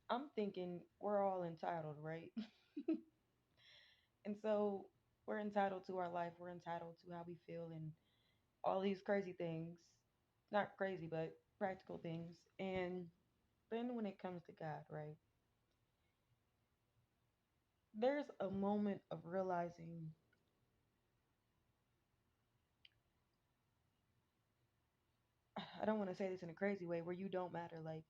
I'm thinking we're all entitled, right? And so we're entitled to our life. We're entitled to how we feel and all these crazy things. Not crazy, but practical things. And then when it comes to God, right? There's a moment of realizing, I don't want to say this in a crazy way, where you don't matter. Like,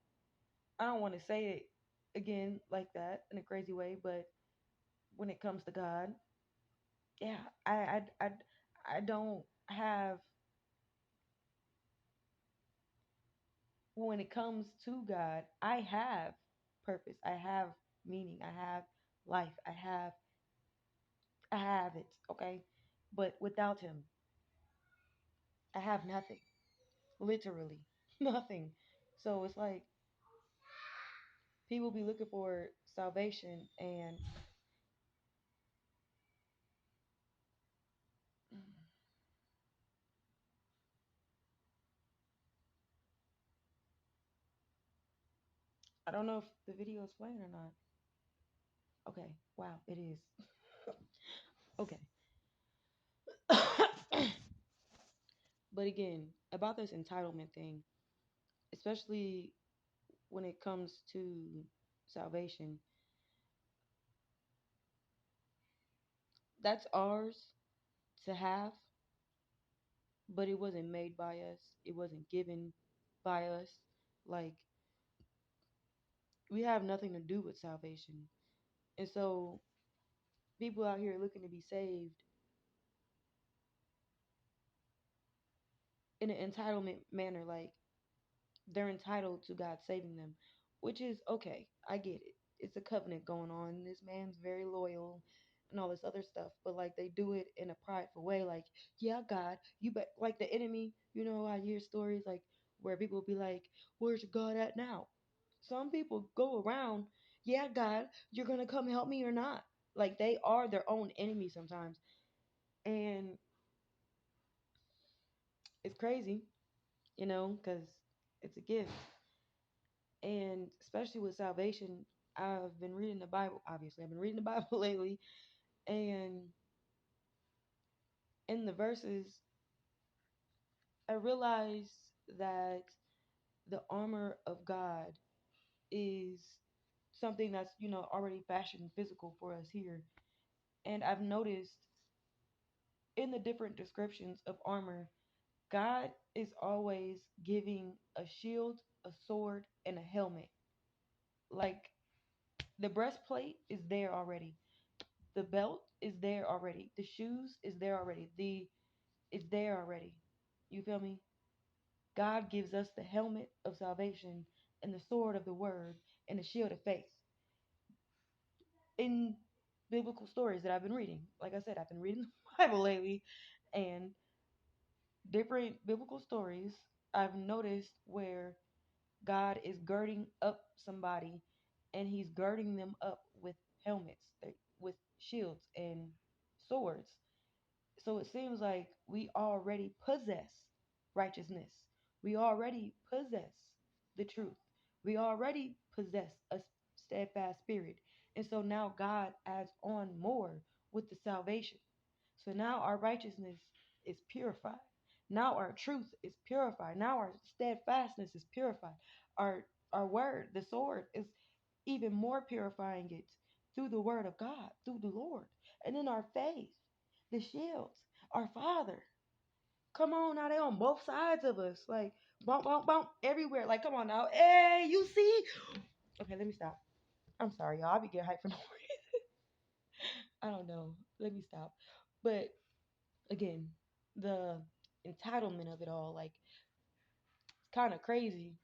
I don't want to say it again like that in a crazy way, but when it comes to God, yeah, I don't have, when it comes to God, I have purpose. I have meaning. I have life. I have it, okay? But without him, I have nothing. Literally. Nothing. So it's like people be looking for salvation and I don't know if the video is playing or not. Okay. Wow, it is. Okay. But again, about this entitlement thing, especially when it comes to salvation, that's ours to have, but it wasn't made by us. It wasn't given by us. Like, we have nothing to do with salvation. And so, people out here looking to be saved in an entitlement manner, like, they're entitled to God saving them, which is okay. I get it. It's a covenant going on. This man's very loyal and all this other stuff, but like they do it in a prideful way. Like, yeah, God, you bet. Like the enemy, I hear stories like where people be like, "Where's your God at now?" Some people go around, "Yeah, God, you're gonna come help me or not?" Like they are their own enemy sometimes, and it's crazy, because it's a gift. And especially with salvation, I've been reading the Bible. Obviously, I've been reading the Bible lately, and in the verses, I realized that the armor of God is something that's already fashioned physical for us here. And I've noticed in the different descriptions of armor, God is always giving a shield, a sword, and a helmet. Like the breastplate is there already. The belt is there already. The shoes is there already. The It's there already. You feel me? God gives us the helmet of salvation and the sword of the word and the shield of faith. In biblical stories that I've been reading, like I said, I've been reading the Bible lately, and different biblical stories, I've noticed where God is girding up somebody and he's girding them up with helmets, with shields and swords. So it seems like we already possess righteousness. We already possess the truth. We already possess a steadfast spirit. And so now God adds on more with the salvation. So now our righteousness is purified. Now our truth is purified. Now our steadfastness is purified. Our our word, the sword, is even more purifying it through the word of God, through the Lord. And then our faith, the shields, our Father. Come on now, they on both sides of us. Like bump, bump, bump everywhere. Like, come on now. Hey, you see? Okay, let me stop. I'm sorry, y'all. I'll be getting hyped for no reason. I don't know. Let me stop. But again, the entitlement of it all, like, it's kind of crazy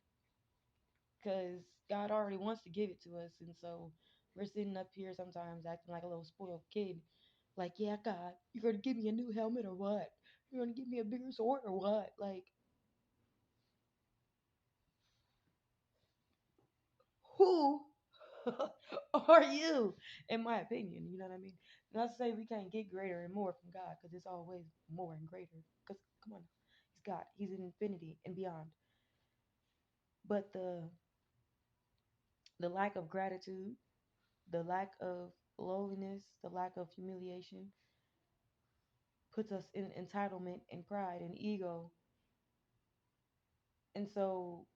because God already wants to give it to us. And so we're sitting up here sometimes acting like a little spoiled kid. Like, yeah, God, you're going to give me a new helmet or what? You're going to give me a bigger sword or what? Like, who are you, in my opinion? You know what I mean? Not to say we can't get greater and more from God because it's always more and greater. Because, come on, He's God, He's in infinity and beyond. But the The lack of gratitude, the lack of lowliness, the lack of humiliation puts us in entitlement and pride and ego. And so,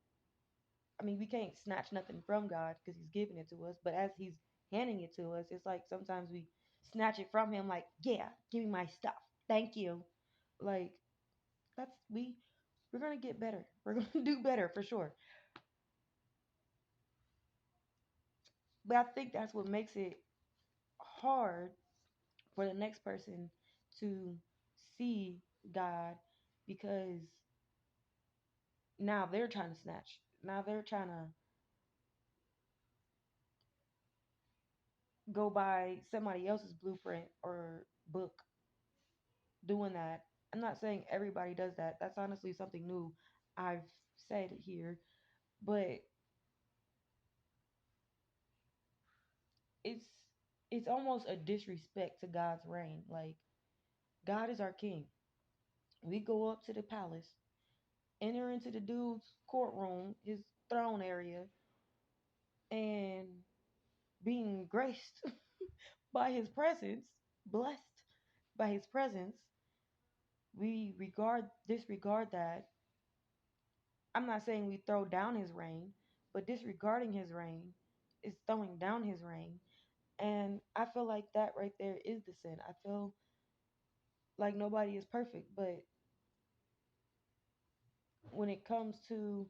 I mean, we can't snatch nothing from God because He's giving it to us. But as He's handing it to us, it's like sometimes we snatch it from Him, like, yeah, give me my stuff. Thank you. Like, that's, we're going to get better. We're going to do better for sure. But I think that's what makes it hard for the next person to see God because now they're trying to snatch. Now they're trying to go by somebody else's blueprint or book doing that. I'm not saying everybody does that. That's honestly something new I've said here, but it's it's almost a disrespect to God's reign. Like God is our king. We go up to the palace, enter into the dude's courtroom, his throne area, and being graced by his presence, blessed by his presence, we disregard that. I'm not saying we throw down his reign, but disregarding his reign is throwing down his reign. And I feel like that right there is the sin. I feel like nobody is perfect, but when it comes to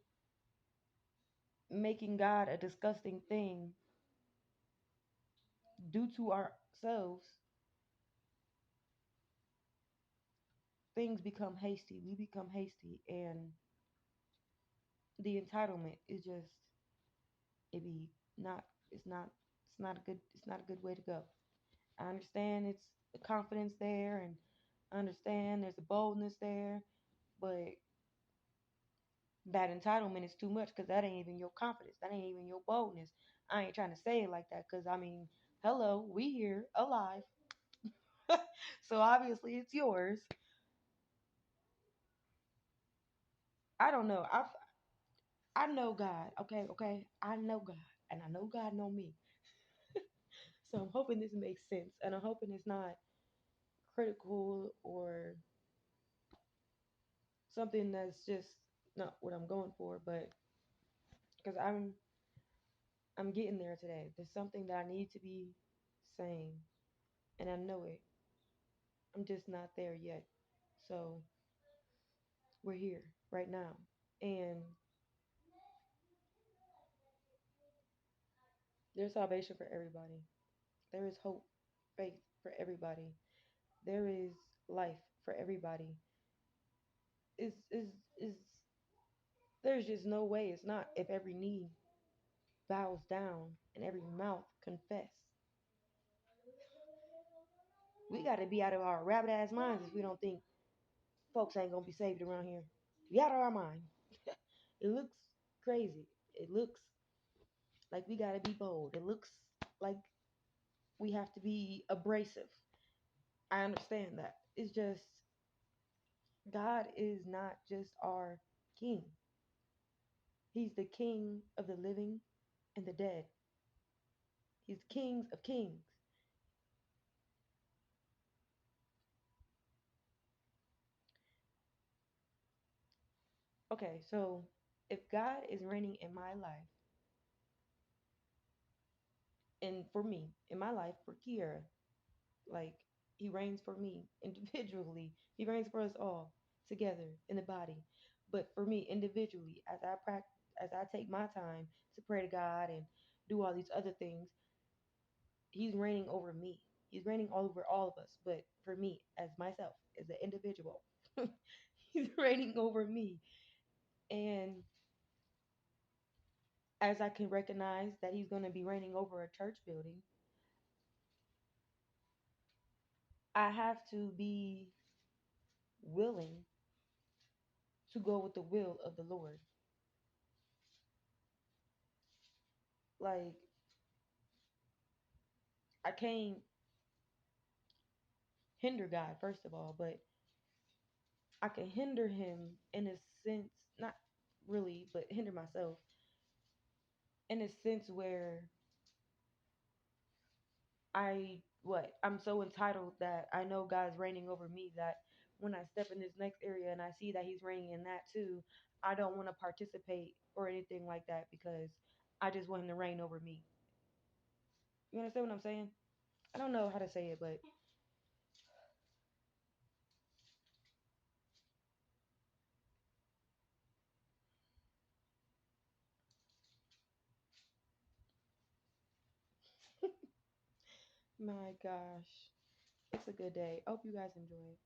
making God a disgusting thing due to ourselves, things become hasty. We become hasty, and the entitlement is just it be not. It's not. It's not a good. It's not a good way to go. I understand it's the confidence there, and I understand there's a boldness there, but that entitlement is too much because that ain't even your confidence. That ain't even your boldness. I ain't trying to say it like that because I mean, hello, we here alive, so obviously it's yours. I don't know. I know God. Okay, okay. I know God, and I know God know me. So I'm hoping this makes sense, and I'm hoping it's not critical or something that's just not what I'm going for. But because I'm getting there today. There's something that I need to be saying, and I know it. I'm just not there yet. So we're here right now, and there's salvation for everybody. There is hope, faith for everybody. There is life for everybody. Is there's just no way it's not if every knee bows down and every mouth confess. We got to be out of our rabbit ass minds if we don't think folks ain't gonna be saved around here. We out of our mind. It looks crazy. It looks like we gotta be bold. It looks like we have to be abrasive. I understand that. It's just God is not just our king. He's the king of the living and the dead. He's kings of kings. Okay, so if God is reigning in my life, and for me, in my life, for Kiera, like he reigns for me individually. He reigns for us all together in the body. But for me individually, as I take my time to pray to God and do all these other things, he's reigning over me. He's reigning all over all of us. But for me, as myself, as an individual, he's reigning over me. And as I can recognize that he's going to be reigning over a church building, I have to be willing to go with the will of the Lord. Like, I can't hinder God, first of all, but I can hinder him in a sense, not really, but hinder myself in a sense where I'm so entitled that I know God's reigning over me, that when I step in this next area and I see that He's reigning in that too, I don't want to participate or anything like that because I just want Him to reign over me. You understand what I'm saying? I don't know how to say it, but my gosh, it's a good day. I hope you guys enjoy it.